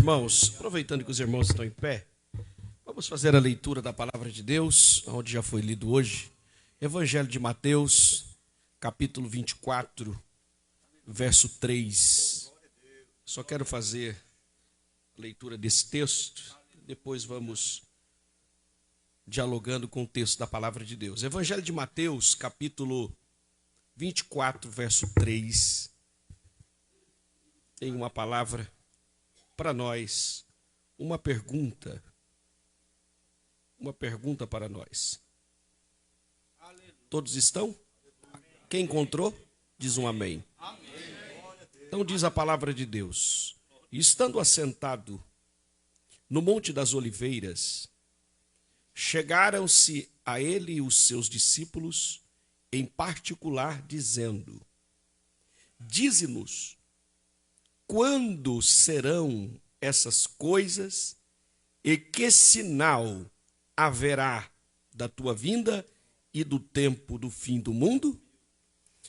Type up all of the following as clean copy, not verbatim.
irmãos, aproveitando que os irmãos estão em pé, vamos fazer a leitura da palavra de Deus, onde já foi lido hoje. Evangelho de Mateus, capítulo 24, verso 3. Só quero fazer a leitura desse texto, depois vamos dialogando com o texto da palavra de Deus. Evangelho de Mateus, capítulo 24, verso 3. Tem uma palavra para nós, uma pergunta para nós. Todos estão? Quem encontrou, diz um amém. Então diz a palavra de Deus: e estando assentado no Monte das Oliveiras, chegaram-se a ele os seus discípulos, em particular, dizendo: dize-nos, quando serão essas coisas e que sinal haverá da tua vinda e do tempo do fim do mundo?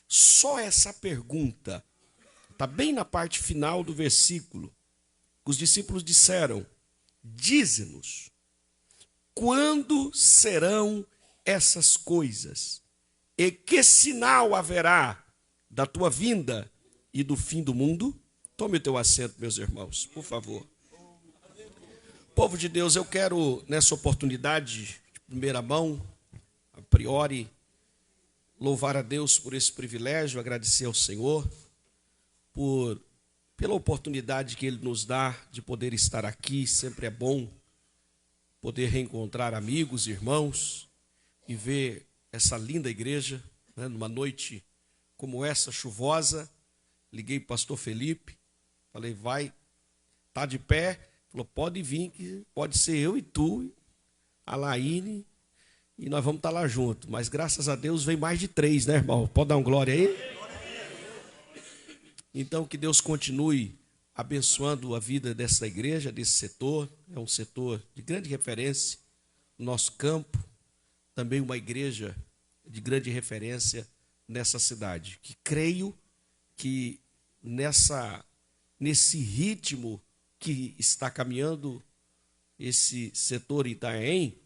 Só essa pergunta está bem na parte final do versículo. Os discípulos disseram: dize-nos, quando serão essas coisas e que sinal haverá da tua vinda e do fim do mundo? Tome o teu assento, meus irmãos, por favor. Povo de Deus, eu quero, nessa oportunidade, de primeira mão, a priori, louvar a Deus por esse privilégio, agradecer ao Senhor pela oportunidade que Ele nos dá de poder estar aqui. Sempre é bom poder reencontrar amigos, irmãos e ver essa linda igreja, né, numa noite como essa, chuvosa. Liguei para o pastor Felipe, falei: vai, tá de pé? Falou: pode vir, que pode ser eu e tu, a Laine, e nós vamos estar lá juntos. Mas graças a Deus vem mais de 3, né, irmão? Pode dar um glória aí? Então que Deus continue abençoando a vida dessa igreja, desse setor. É um setor de grande referência no nosso campo, também uma igreja de grande referência nessa cidade, que creio que nesse ritmo que está caminhando esse setor Itanhaém,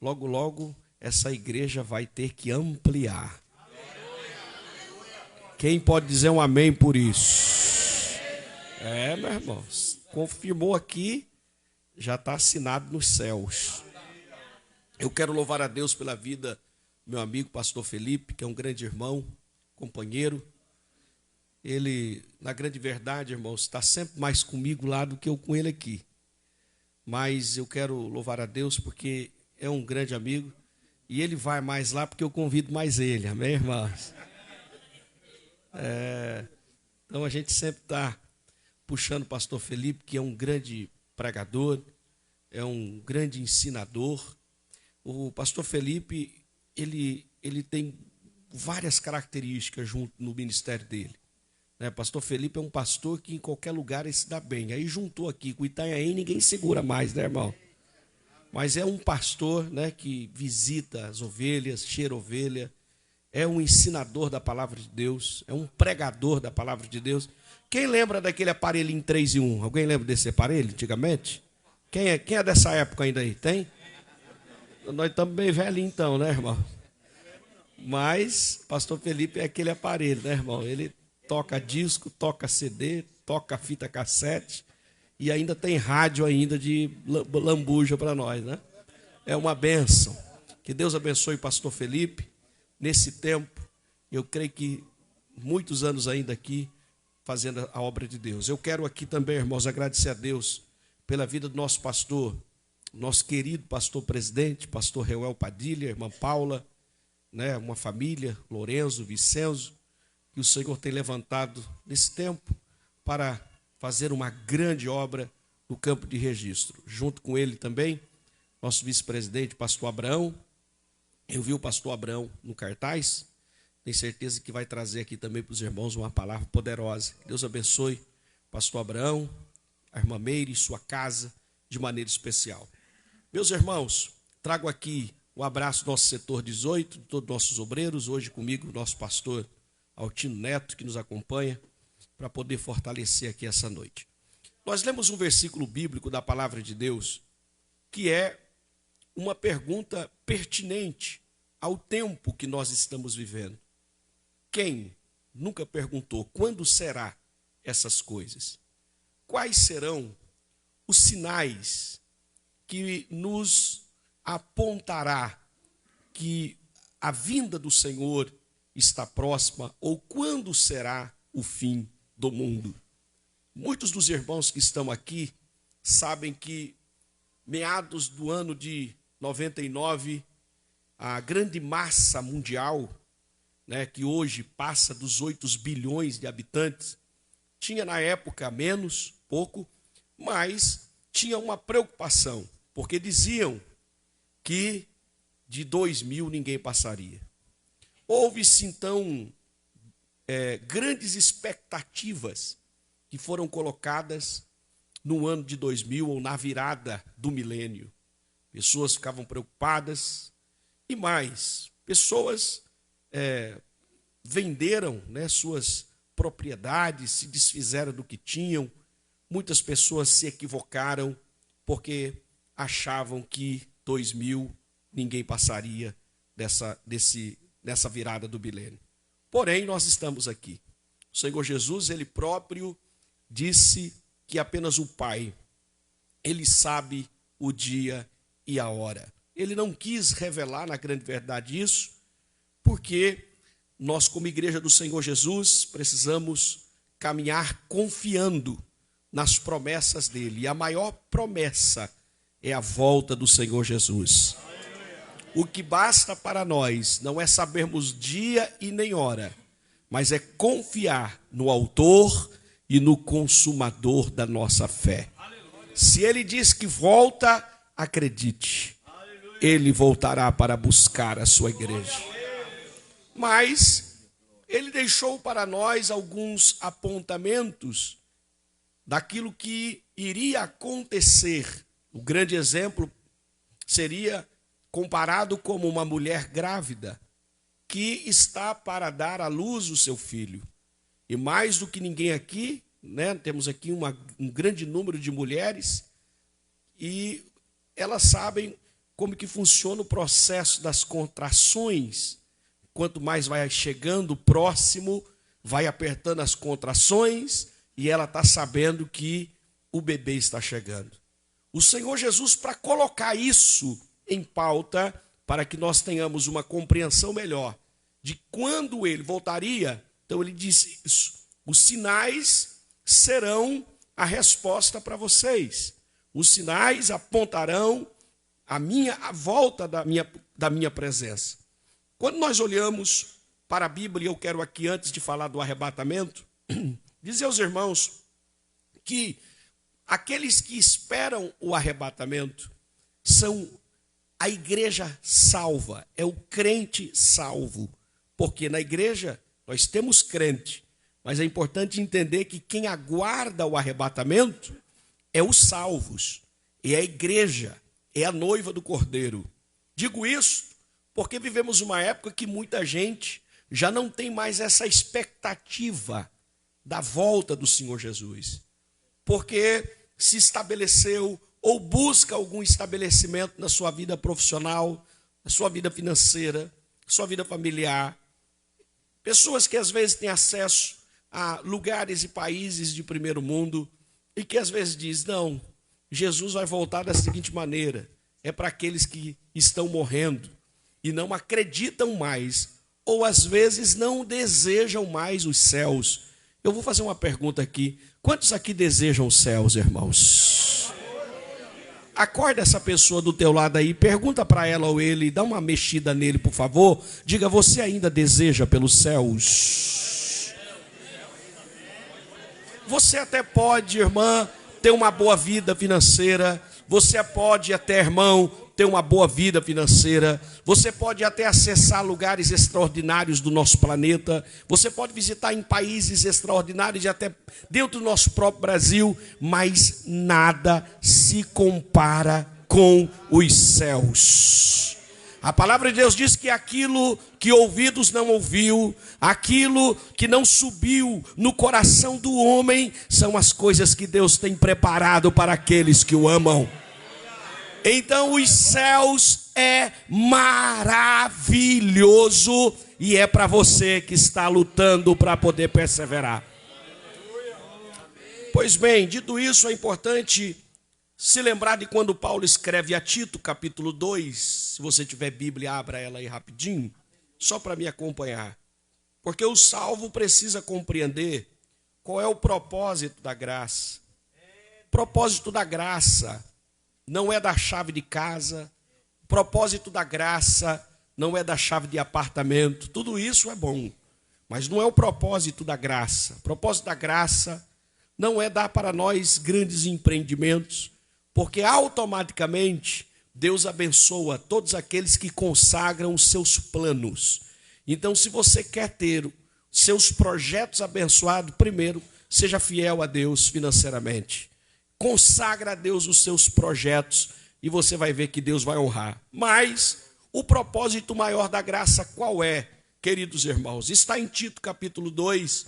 logo, logo, essa igreja vai ter que ampliar. Quem pode dizer um amém por isso? É, meus irmãos, confirmou aqui, já está assinado nos céus. Eu quero louvar a Deus pela vida do meu amigo pastor Felipe, que é um grande irmão, companheiro. Ele, na grande verdade, irmãos, está sempre mais comigo lá do que eu com ele aqui. Mas eu quero louvar a Deus porque é um grande amigo. E ele vai mais lá porque eu convido mais ele. Amém, irmãos? Então a gente sempre está puxando o pastor Felipe, que é um grande pregador, é um grande ensinador. O pastor Felipe, ele tem várias características junto no ministério dele. Pastor Felipe é um pastor que em qualquer lugar ele se dá bem. Aí juntou aqui com o Itanhaém, ninguém segura mais, né, irmão? Mas é um pastor, né, que visita as ovelhas, cheira ovelha, é um ensinador da palavra de Deus, é um pregador da palavra de Deus. Quem lembra daquele aparelhinho 3 em 1? Alguém lembra desse aparelho antigamente? Quem é dessa época ainda aí? Tem? Nós estamos bem velhinhos então, né, irmão? Mas pastor Felipe é aquele aparelho, né, irmão? Ele toca disco, toca CD, toca fita cassete e ainda tem rádio ainda de lambuja para nós, né? É uma bênção. Que Deus abençoe o pastor Felipe nesse tempo. Eu creio que muitos anos ainda aqui fazendo a obra de Deus. Eu quero aqui também, irmãos, agradecer a Deus pela vida do nosso pastor, nosso querido pastor presidente, pastor Reuel Padilha, irmã Paula, né? Uma família, Lorenzo, Vicenzo, que o Senhor tem levantado nesse tempo para fazer uma grande obra no campo de registro. Junto com ele também, nosso vice-presidente, pastor Abraão. Eu vi o pastor Abraão no cartaz, tenho certeza que vai trazer aqui também para os irmãos uma palavra poderosa. Deus abençoe pastor Abraão, a irmã Meire e sua casa de maneira especial. Meus irmãos, trago aqui um abraço do nosso setor 18, de todos os nossos obreiros, hoje comigo o nosso pastor Altino Neto, que nos acompanha, para poder fortalecer aqui essa noite. Nós lemos um versículo bíblico da palavra de Deus que é uma pergunta pertinente ao tempo que nós estamos vivendo. Quem nunca perguntou quando será essas coisas? Quais serão os sinais que nos apontará que a vinda do Senhor está próxima ou quando será o fim do mundo? Muitos dos irmãos que estão aqui sabem que meados do ano de 99, a grande massa mundial, que hoje passa dos 8 bilhões de habitantes, tinha na época menos, pouco, mas tinha uma preocupação, porque diziam que de 2000 ninguém passaria. Houve-se então grandes expectativas que foram colocadas no ano de 2000 ou na virada do milênio. Pessoas ficavam preocupadas e mais, pessoas venderam suas propriedades, se desfizeram do que tinham. Muitas pessoas se equivocaram porque achavam que 2000 ninguém passaria nessa virada do milênio. Porém, nós estamos aqui. O Senhor Jesus, ele próprio disse que apenas o Pai, ele sabe o dia e a hora. Ele não quis revelar, na grande verdade, isso, porque nós, como igreja do Senhor Jesus, precisamos caminhar confiando nas promessas dele. E a maior promessa é a volta do Senhor Jesus. O que basta para nós não é sabermos dia e nem hora, mas é confiar no autor e no consumador da nossa fé. Se ele diz que volta, acredite, ele voltará para buscar a sua igreja. Mas ele deixou para nós alguns apontamentos daquilo que iria acontecer. O grande exemplo seria comparado como uma mulher grávida que está para dar à luz o seu filho. E mais do que ninguém aqui, temos aqui um grande número de mulheres e elas sabem como que funciona o processo das contrações. Quanto mais vai chegando próximo, vai apertando as contrações e ela está sabendo que o bebê está chegando. O Senhor Jesus, para colocar isso em pauta, para que nós tenhamos uma compreensão melhor de quando ele voltaria, então ele disse isso: os sinais serão a resposta para vocês. Os sinais apontarão a volta da minha presença. Quando nós olhamos para a Bíblia, eu quero aqui, antes de falar do arrebatamento, dizer aos irmãos que aqueles que esperam o arrebatamento são a igreja salva, é o crente salvo. Porque na igreja nós temos crente, mas é importante entender que quem aguarda o arrebatamento é os salvos, é a igreja, é a noiva do Cordeiro. Digo isso porque vivemos uma época que muita gente já não tem mais essa expectativa da volta do Senhor Jesus, porque se estabeleceu ou busca algum estabelecimento na sua vida profissional, na sua vida financeira, na sua vida familiar. Pessoas que às vezes têm acesso a lugares e países de primeiro mundo e que às vezes diz: não, Jesus vai voltar da seguinte maneira, é para aqueles que estão morrendo e não acreditam mais, ou às vezes não desejam mais os céus. Eu vou fazer uma pergunta aqui: quantos aqui desejam os céus, irmãos? Acorda essa pessoa do teu lado aí, pergunta para ela ou ele, dá uma mexida nele, por favor. Diga: você ainda deseja pelos céus? Você até pode, irmã, ter uma boa vida financeira. Você pode até, irmão, ter uma boa vida financeira. Você pode até acessar lugares extraordinários do nosso planeta. Você pode visitar em países extraordinários e até dentro do nosso próprio Brasil. Mas nada se compara com os céus. A palavra de Deus diz que aquilo que ouvidos não ouviu, aquilo que não subiu no coração do homem, são as coisas que Deus tem preparado para aqueles que o amam. Então os céus é maravilhoso e é para você que está lutando para poder perseverar. Pois bem, dito isso, é importante se lembrar de quando Paulo escreve a Tito, capítulo 2, se você tiver Bíblia, abra ela aí rapidinho, só para me acompanhar. Porque o salvo precisa compreender qual é o propósito da graça. O propósito da graça não é da chave de casa, o propósito da graça não é da chave de apartamento, tudo isso é bom, mas não é o propósito da graça. O propósito da graça não é dar para nós grandes empreendimentos, porque automaticamente Deus abençoa todos aqueles que consagram os seus planos. Então, se você quer ter seus projetos abençoados, primeiro, seja fiel a Deus financeiramente. Consagra a Deus os seus projetos e você vai ver que Deus vai honrar. Mas o propósito maior da graça qual é, queridos irmãos? Está em Tito capítulo 2,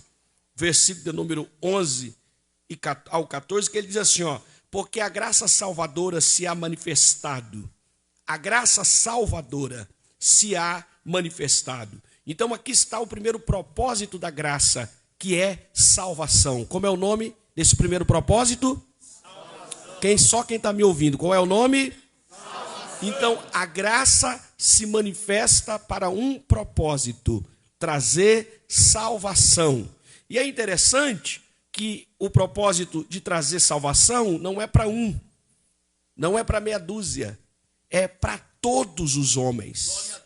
versículo de número 11 ao 14, que ele diz assim, ó: porque a graça salvadora se há manifestado. A graça salvadora se há manifestado. Então aqui está o primeiro propósito da graça, que é salvação. Como é o nome desse primeiro propósito? Salvação. Quem está me ouvindo, qual é o nome? Salvação. Então a graça se manifesta para um propósito, trazer salvação. E é interessante que o propósito de trazer salvação não é para um, não é para meia dúzia, é para todos os homens.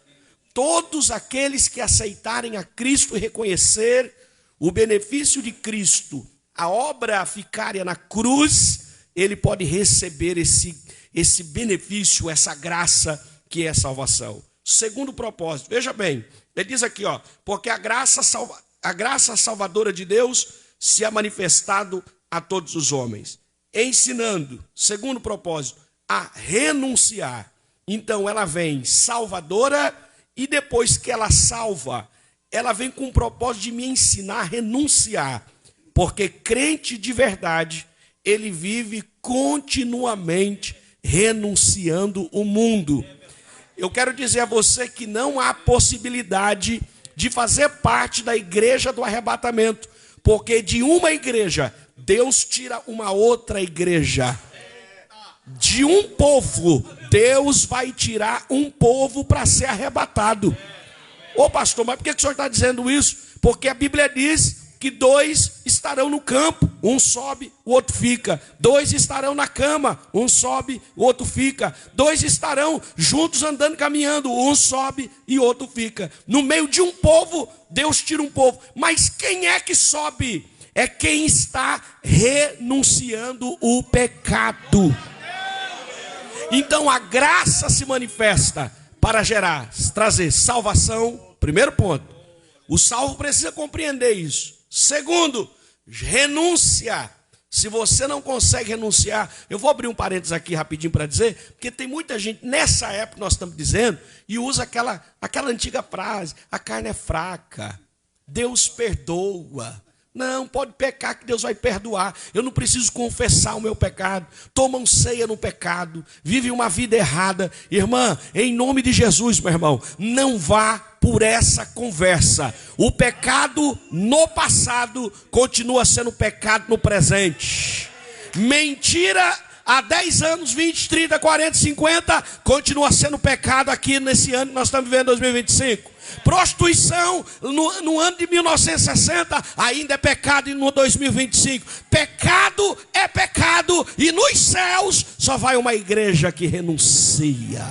Todos aqueles que aceitarem a Cristo e reconhecer o benefício de Cristo, a obra vicária na cruz, ele pode receber esse benefício, essa graça que é salvação. Segundo propósito, veja bem, ele diz aqui, ó, porque a graça salvadora de Deus se há manifestado a todos os homens, ensinando, segundo propósito, a renunciar. Então ela vem salvadora e depois que ela salva, ela vem com o propósito de me ensinar a renunciar, porque crente de verdade, ele vive continuamente renunciando o mundo. Eu quero dizer a você que não há possibilidade de fazer parte da igreja do arrebatamento, porque de uma igreja, Deus tira uma outra igreja. De um povo, Deus vai tirar um povo para ser arrebatado. Ô pastor, mas por que o senhor está dizendo isso? Porque a Bíblia diz que 2 estarão no campo, um sobe, o outro fica. 2 estarão na cama, um sobe, o outro fica. 2 estarão juntos andando, caminhando, um sobe e o outro fica. No meio de um povo, Deus tira um povo. Mas quem é que sobe? É quem está renunciando o pecado. Então a graça se manifesta para trazer salvação. Primeiro ponto, o salvo precisa compreender isso. Segundo, renúncia. Se você não consegue renunciar, eu vou abrir um parênteses aqui rapidinho para dizer, porque tem muita gente, nessa época nós estamos dizendo, e usa aquela antiga frase, a carne é fraca, Deus perdoa. Não, pode pecar que Deus vai perdoar. Eu não preciso confessar o meu pecado. Tomam ceia no pecado. Vivem uma vida errada. Irmã, em nome de Jesus, meu irmão, não vá por essa conversa. O pecado no passado continua sendo pecado no presente. Mentira há 10 anos, 20, 30, 40, 50, continua sendo pecado aqui nesse ano que nós estamos vivendo, 2025. Prostituição no ano de 1960 ainda é pecado e no 2025. Pecado é pecado e nos céus só vai uma igreja que renuncia.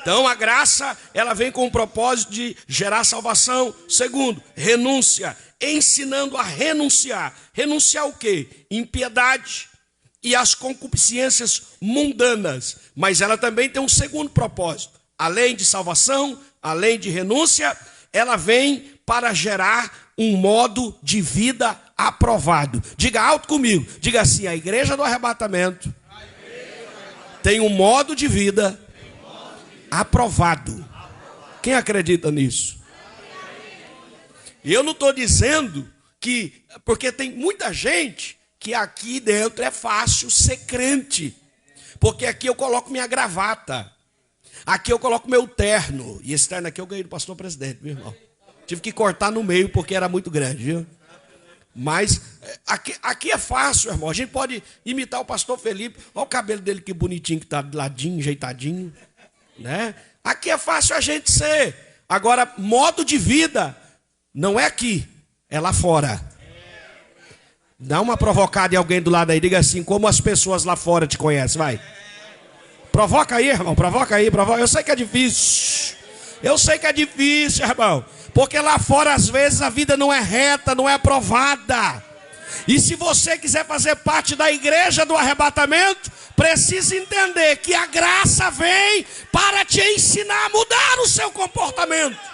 Então a graça, ela vem com o propósito de gerar salvação. Segundo, renúncia, ensinando a renunciar. Renunciar o quê? Impiedade e as concupiscências mundanas. Mas ela também tem um segundo propósito. Além de salvação, além de renúncia, ela vem para gerar um modo de vida aprovado. Diga alto comigo, diga assim: a igreja do arrebatamento tem um modo de vida aprovado. Quem acredita nisso? E eu não estou dizendo que... Porque tem muita gente que aqui dentro é fácil ser crente. Porque aqui eu coloco minha gravata. Aqui eu coloco meu terno. E esse terno aqui eu ganhei do pastor presidente, meu irmão. Tive que cortar no meio porque era muito grande, viu? Mas aqui é fácil, irmão. A gente pode imitar o pastor Felipe. Olha o cabelo dele que bonitinho, que está de ladinho, ajeitadinho, né? Aqui é fácil a gente ser. Agora, modo de vida não é aqui, é lá fora. Dá uma provocada em alguém do lado aí. Diga assim, como as pessoas lá fora te conhecem, vai. Provoca aí, irmão, provoca aí, provoca. Eu sei que é difícil. Eu sei que é difícil, irmão. Porque lá fora, às vezes, a vida não é reta, não é aprovada. E se você quiser fazer parte da igreja do arrebatamento, precisa entender que a graça vem para te ensinar a mudar o seu comportamento.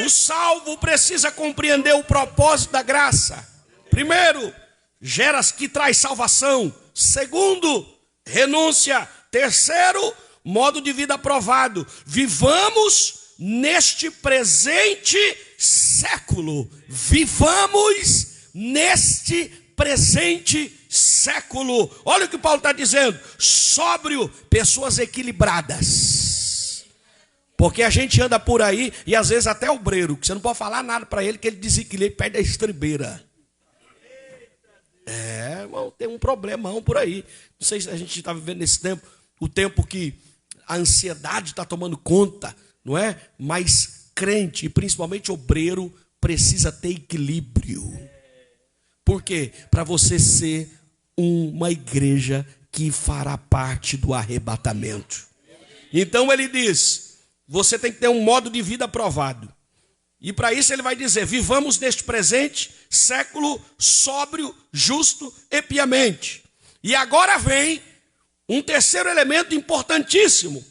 O salvo precisa compreender o propósito da graça. Primeiro, que traz salvação. Segundo, renúncia. Terceiro, modo de vida aprovado. Vivamos neste presente século. Vivamos neste presente século. Olha o que Paulo está dizendo. Sóbrio, pessoas equilibradas. Porque a gente anda por aí e às vezes até obreiro, que você não pode falar nada para ele, que ele desequilibra e perde a estribeira. Irmão, tem um problemão por aí. Não sei se a gente está vivendo nesse tempo, o tempo que a ansiedade está tomando conta, não é? Mas crente, e principalmente obreiro, precisa ter equilíbrio. Por quê? Para você ser uma igreja que fará parte do arrebatamento. Então ele diz, você tem que ter um modo de vida aprovado. E para isso ele vai dizer, vivamos neste presente século sóbrio, justo e piamente. E agora vem um terceiro elemento importantíssimo.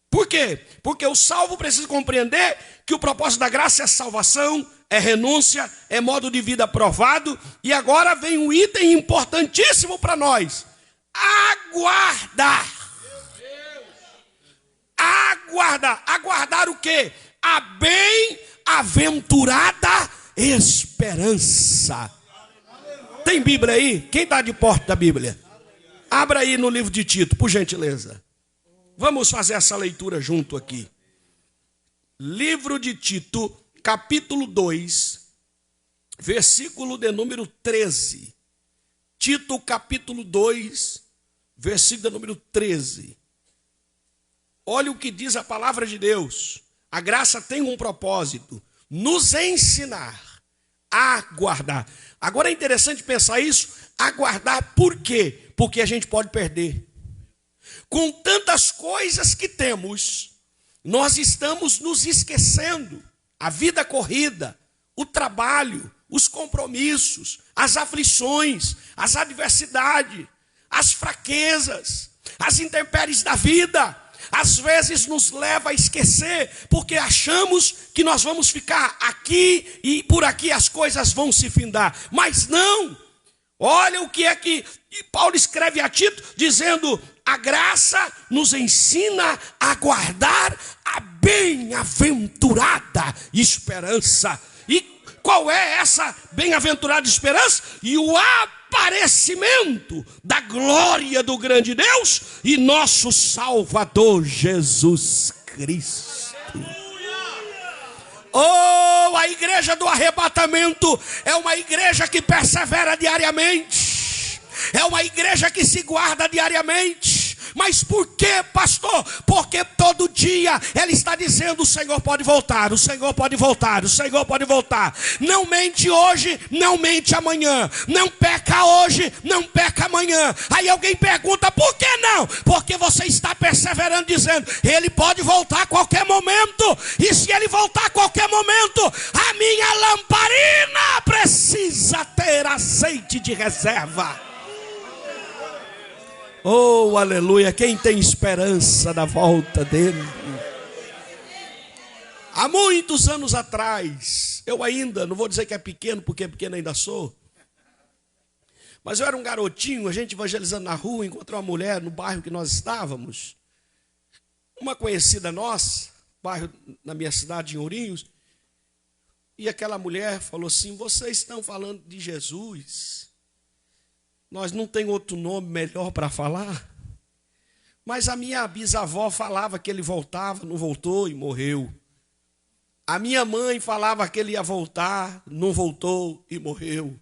Por quê? Porque o salvo precisa compreender que o propósito da graça é salvação, é renúncia, é modo de vida aprovado. E agora vem um item importantíssimo para nós. Aguardar. Aguardar. Aguardar o quê? A bem-aventurada esperança. Tem Bíblia aí? Quem está de porta da Bíblia? Abra aí no livro de Tito, por gentileza. Vamos fazer essa leitura junto aqui. Livro de Tito, capítulo 2, versículo de número 13. Tito, capítulo 2, versículo de número 13. Olha o que diz a palavra de Deus. A graça tem um propósito, nos ensinar a aguardar. Agora é interessante pensar isso, aguardar por quê? Porque a gente pode perder. Com tantas coisas que temos, nós estamos nos esquecendo. A vida corrida, o trabalho, os compromissos, as aflições, as adversidades, as fraquezas, as intempéries da vida, às vezes nos leva a esquecer, porque achamos que nós vamos ficar aqui e por aqui as coisas vão se findar. Mas não! Olha o que é que Paulo escreve a Tito, dizendo, a graça nos ensina a guardar a bem-aventurada esperança. E qual é essa bem-aventurada esperança? E o aparecimento da glória do grande Deus e nosso Salvador Jesus Cristo. Oh, a igreja do arrebatamento é uma igreja que persevera diariamente. É uma igreja que se guarda diariamente. Mas por quê, pastor? Porque todo dia ela está dizendo, o Senhor pode voltar, o Senhor pode voltar, o Senhor pode voltar. Não mente hoje, não mente amanhã. Não peca hoje, não peca amanhã. Aí alguém pergunta, por que não? Porque você está perseverando dizendo, ele pode voltar a qualquer momento. E se ele voltar a qualquer momento, a minha lamparina precisa ter azeite de reserva. Oh, aleluia, quem tem esperança da volta dele? Há muitos anos atrás, eu ainda, não vou dizer que é pequeno, porque pequeno ainda sou, Mas eu era um garotinho, a gente evangelizando na rua, encontrei uma mulher no bairro que nós estávamos, uma conhecida nossa, bairro na minha cidade, em Ourinhos, e aquela mulher falou assim: vocês estão falando de Jesus, nós não tem outro nome melhor para falar, mas a minha bisavó falava que ele voltava, não voltou e morreu. A minha mãe falava que ele ia voltar, não voltou e morreu.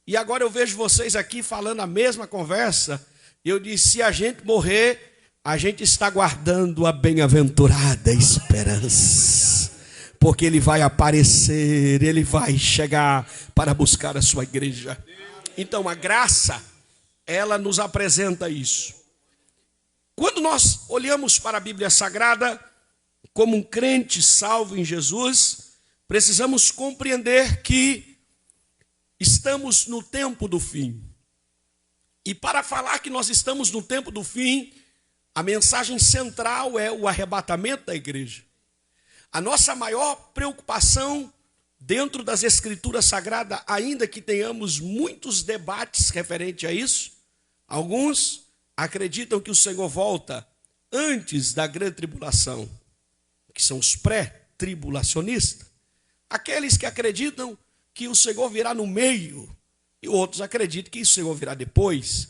E agora eu vejo vocês aqui falando a mesma conversa. Eu disse: se a gente morrer, a gente está guardando a bem-aventurada esperança. Porque ele vai aparecer, ele vai chegar para buscar a sua igreja. Então a graça, ela nos apresenta isso. Quando nós olhamos para a Bíblia Sagrada, como um crente salvo em Jesus, precisamos compreender que estamos no tempo do fim. E para falar que nós estamos no tempo do fim, a mensagem central é o arrebatamento da igreja. A nossa maior preocupação dentro das Escrituras Sagradas, ainda que tenhamos muitos debates referente a isso, alguns acreditam que o Senhor volta antes da grande tribulação, que são os pré-tribulacionistas. Aqueles que acreditam que o Senhor virá no meio, e outros acreditam que o Senhor virá depois.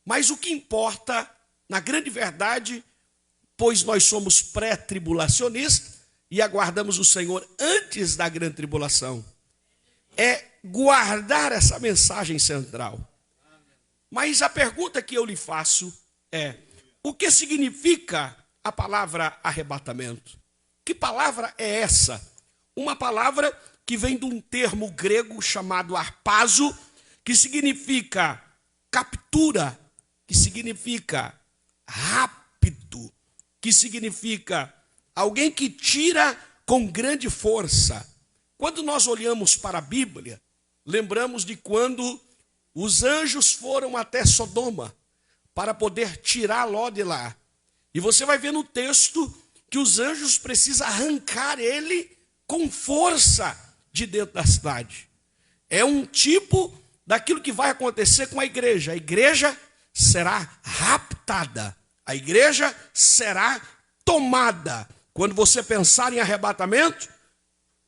Mas o que importa, na grande verdade, pois nós somos pré-tribulacionistas e aguardamos o Senhor antes da grande tribulação, é guardar essa mensagem central. Mas a pergunta que eu lhe faço é: o que significa a palavra arrebatamento? Que palavra é essa? Uma palavra que vem de um termo grego chamado harpazo, que significa captura, que significa rápido, que significa alguém que tira com grande força. Quando nós olhamos para a Bíblia, lembramos de quando os anjos foram até Sodoma para poder tirar Ló de lá. E você vai ver no texto que os anjos precisam arrancar ele com força de dentro da cidade. É um tipo daquilo que vai acontecer com a igreja. A igreja será raptada. A igreja será tomada. Quando você pensar em arrebatamento,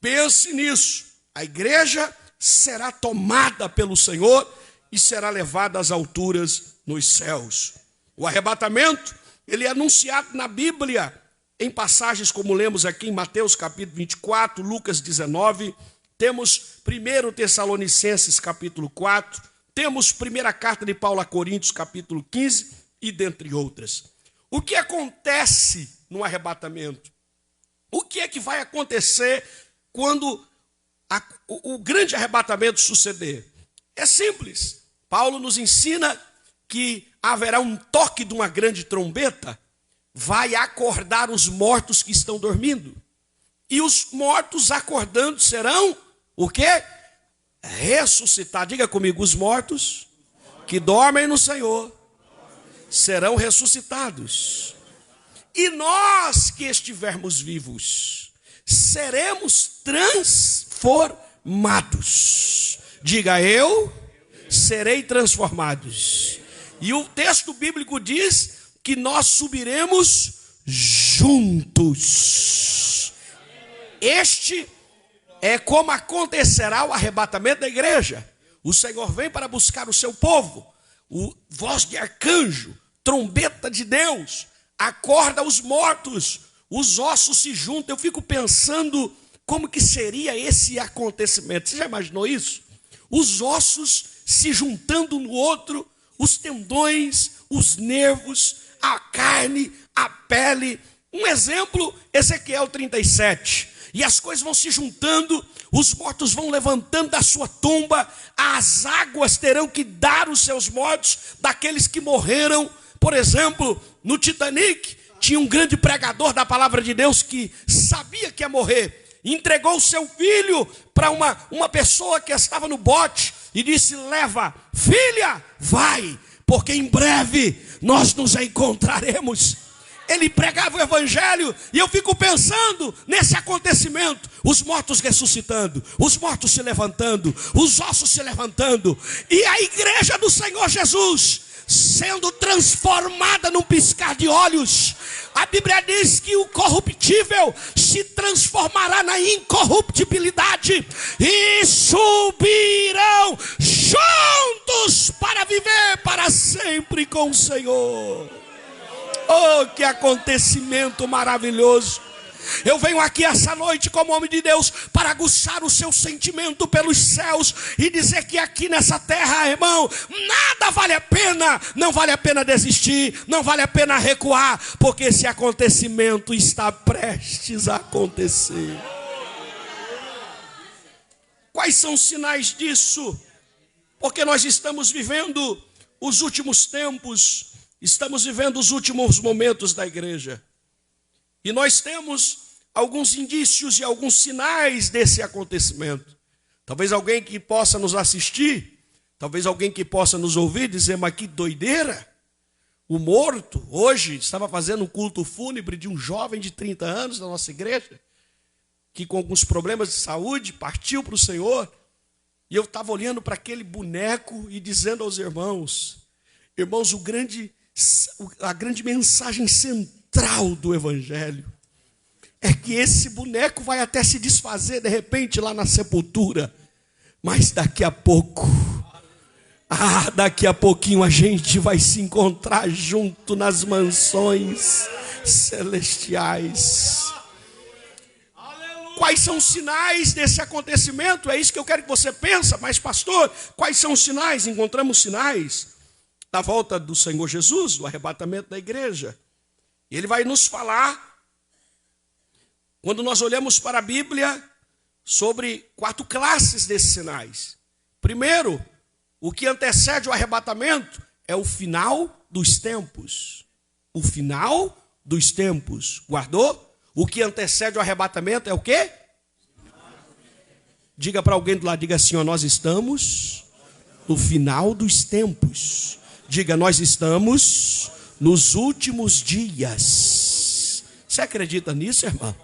pense nisso. A igreja será tomada pelo Senhor e será levada às alturas nos céus. O arrebatamento, ele é anunciado na Bíblia, em passagens como lemos aqui em Mateus capítulo 24, Lucas 19, temos 1 Tessalonicenses capítulo 4, temos 1ª carta de Paulo a Coríntios capítulo 15 e dentre outras. O que acontece no arrebatamento? O que é que vai acontecer quando o grande arrebatamento suceder? É simples. Paulo nos ensina que haverá um toque de uma grande trombeta, vai acordar os mortos que estão dormindo. E os mortos acordando serão o quê? Ressuscitados. Diga comigo: os mortos que dormem no Senhor serão ressuscitados. E nós que estivermos vivos seremos transformados. Diga: eu serei transformados. E o texto bíblico diz que nós subiremos juntos. Este é como acontecerá o arrebatamento da igreja. O Senhor vem para buscar o seu povo. Voz de arcanjo, trombeta de Deus, acorda os mortos, os ossos se juntam. Eu fico pensando como que seria esse acontecimento. Você já imaginou isso? Os ossos se juntando um no outro, os tendões, os nervos, a carne, a pele. Um exemplo, Ezequiel 37. E as coisas vão se juntando, os mortos vão levantando da sua tumba, as águas terão que dar os seus mortos daqueles que morreram. Por exemplo, no Titanic, tinha um grande pregador da palavra de Deus que sabia que ia morrer. Entregou o seu filho para uma pessoa que estava no bote e disse: leva, filha, vai, porque em breve nós nos encontraremos. ele pregava o evangelho, e eu fico pensando nesse acontecimento, os mortos ressuscitando, os mortos se levantando, os ossos se levantando, e a igreja do Senhor Jesus sendo transformada num piscar de olhos. A Bíblia diz que o corruptível se transformará na incorruptibilidade, e subirão juntos para viver para sempre com o Senhor. Oh, que acontecimento maravilhoso! Eu venho aqui essa noite como homem de Deus para aguçar o seu sentimento pelos céus e dizer que aqui nessa terra, irmão, nada vale a pena, não vale a pena desistir, não vale a pena recuar, porque esse acontecimento está prestes a acontecer. Quais são os sinais disso? Porque nós estamos vivendo os últimos tempos, estamos vivendo os últimos momentos da igreja. E nós temos alguns indícios e alguns sinais desse acontecimento. Talvez alguém que possa nos assistir, talvez alguém que possa nos ouvir dizer, mas que doideira. O morto, hoje, estava fazendo um culto fúnebre de um jovem de 30 anos da nossa igreja, que com alguns problemas de saúde partiu para o Senhor. E eu estava olhando para aquele boneco e dizendo aos irmãos, a grande mensagem central do evangelho é que esse boneco vai até se desfazer de repente lá na sepultura, mas daqui a pouquinho a gente vai se encontrar junto nas mansões celestiais. Quais são os sinais desse acontecimento? É isso que eu quero que você pense. Mas pastor, quais são os sinais? Encontramos sinais da volta do Senhor Jesus, do arrebatamento da igreja. E ele vai nos falar, quando nós olhamos para a Bíblia, sobre 4 classes desses sinais. Primeiro, o que antecede o arrebatamento é o final dos tempos. O final dos tempos. Guardou? O que antecede o arrebatamento é o quê? Diga para alguém do lado, diga assim, ó, nós estamos no final dos tempos. Diga, nós estamos nos últimos dias. Você acredita nisso, irmão?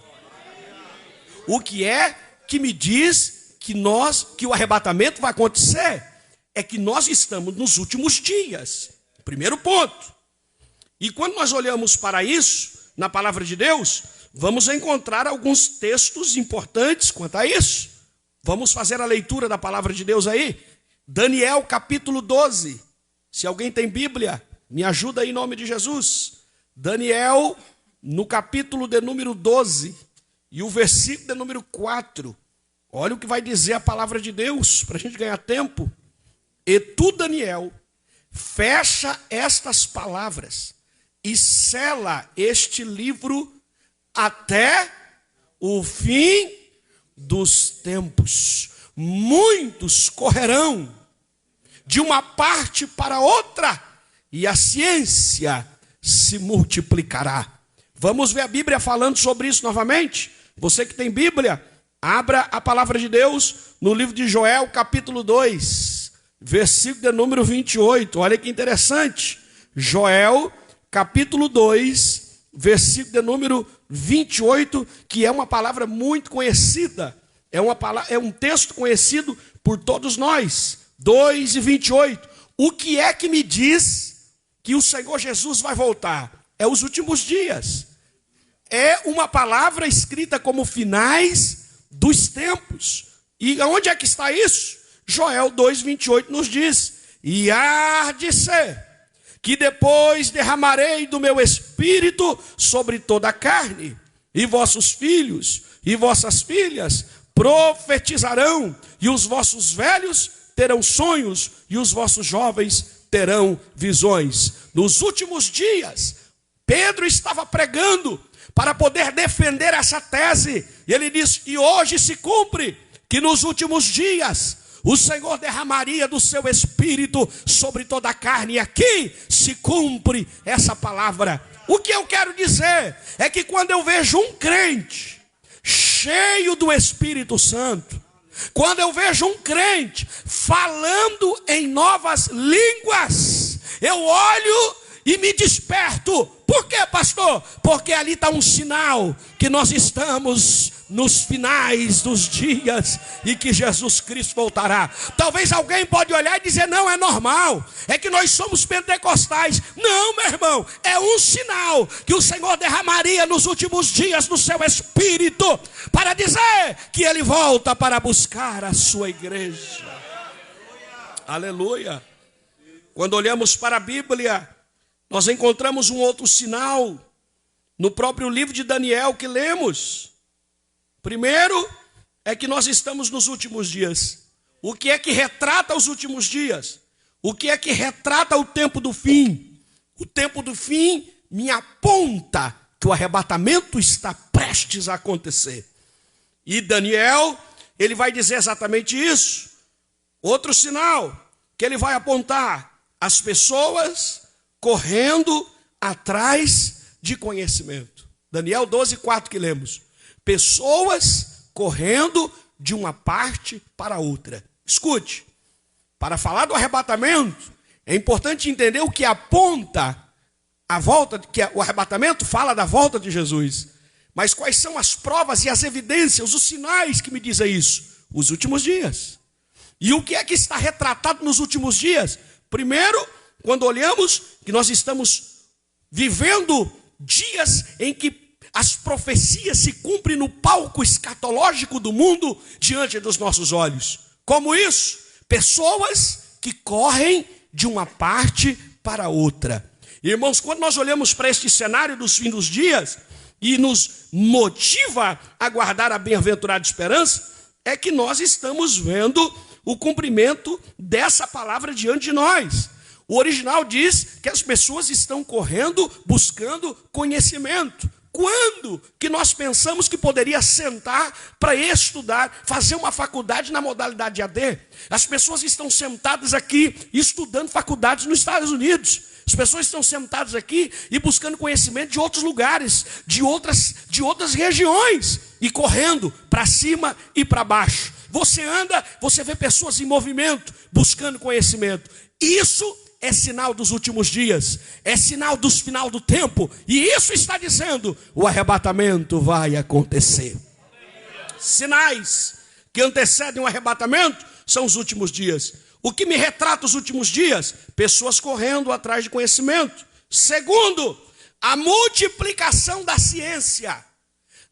O que é que me diz que o arrebatamento vai acontecer? É que nós estamos nos últimos dias. Primeiro ponto. E quando nós olhamos para isso, na palavra de Deus, vamos encontrar alguns textos importantes quanto a isso. Vamos fazer a leitura da palavra de Deus aí. Daniel capítulo 12. Se alguém tem Bíblia, me ajuda aí em nome de Jesus. Daniel, no capítulo de número 12, e o versículo de número 4. Olha o que vai dizer a palavra de Deus, para a gente ganhar tempo. E tu, Daniel, fecha estas palavras e sela este livro até o fim dos tempos. Muitos correrão de uma parte para outra, e a ciência se multiplicará. Vamos ver a Bíblia falando sobre isso novamente? Você que tem Bíblia, abra a palavra de Deus no livro de Joel, capítulo 2, versículo de número 28. Olha que interessante. Joel, capítulo 2, versículo de número 28, que é uma palavra muito conhecida. É um texto conhecido por todos nós. 2:28. O que é que me diz que o Senhor Jesus vai voltar? É os últimos dias. É uma palavra escrita como finais dos tempos. E onde é que está isso? Joel 2:28 nos diz: e há de ser que depois derramarei do meu espírito sobre toda a carne, e vossos filhos e vossas filhas profetizarão, e os vossos velhos terão sonhos, e os vossos jovens terão visões. Nos últimos dias, Pedro estava pregando para poder defender essa tese, e ele diz, e hoje se cumpre, que nos últimos dias, o Senhor derramaria do seu espírito sobre toda a carne, e aqui se cumpre essa palavra. O que eu quero dizer é que quando eu vejo um crente cheio do Espírito Santo, quando eu vejo um crente falando em novas línguas, eu olho e me desperto Por quê, pastor? Porque ali está um sinal que nós estamos nos finais dos dias e que Jesus Cristo voltará. Talvez alguém pode olhar e dizer, não, é normal, é que nós somos pentecostais. Não, meu irmão, é um sinal que o Senhor derramaria nos últimos dias do seu Espírito, para dizer que Ele volta para buscar a sua igreja. Aleluia. Quando olhamos para a Bíblia, nós encontramos um outro sinal no próprio livro de Daniel que lemos. Primeiro é que nós estamos nos últimos dias. O que é que retrata os últimos dias? O que é que retrata o tempo do fim? O tempo do fim me aponta que o arrebatamento está prestes a acontecer. E Daniel, ele vai dizer exatamente isso. Outro sinal que ele vai apontar: as pessoas correndo atrás de conhecimento. Daniel 12:4 que lemos. Pessoas correndo de uma parte para outra. Escute, para falar do arrebatamento, é importante entender o que aponta a volta, que o arrebatamento fala da volta de Jesus. Mas quais são as provas e as evidências, os sinais que me dizem isso? Os últimos dias. E o que é que está retratado nos últimos dias? Primeiro, quando olhamos que nós estamos vivendo dias em que as profecias se cumprem no palco escatológico do mundo diante dos nossos olhos. Como isso? Pessoas que correm de uma parte para outra. Irmãos, quando nós olhamos para este cenário dos fins dos dias e nos motiva a guardar a bem-aventurada esperança, é que nós estamos vendo o cumprimento dessa palavra diante de nós. O original diz que as pessoas estão correndo, buscando conhecimento. Quando que nós pensamos que poderia sentar para estudar, fazer uma faculdade na modalidade AD? As pessoas estão sentadas aqui estudando faculdades nos Estados Unidos. As pessoas estão sentadas aqui e buscando conhecimento de outros lugares, de outras regiões, e correndo para cima e para baixo. Você anda, você vê pessoas em movimento, buscando conhecimento. Isso é sinal dos últimos dias, é sinal dos final do tempo, e isso está dizendo, o arrebatamento vai acontecer. Sinais que antecedem o arrebatamento são os últimos dias. O que me retrata os últimos dias? Pessoas correndo atrás de conhecimento. Segundo, a multiplicação da ciência.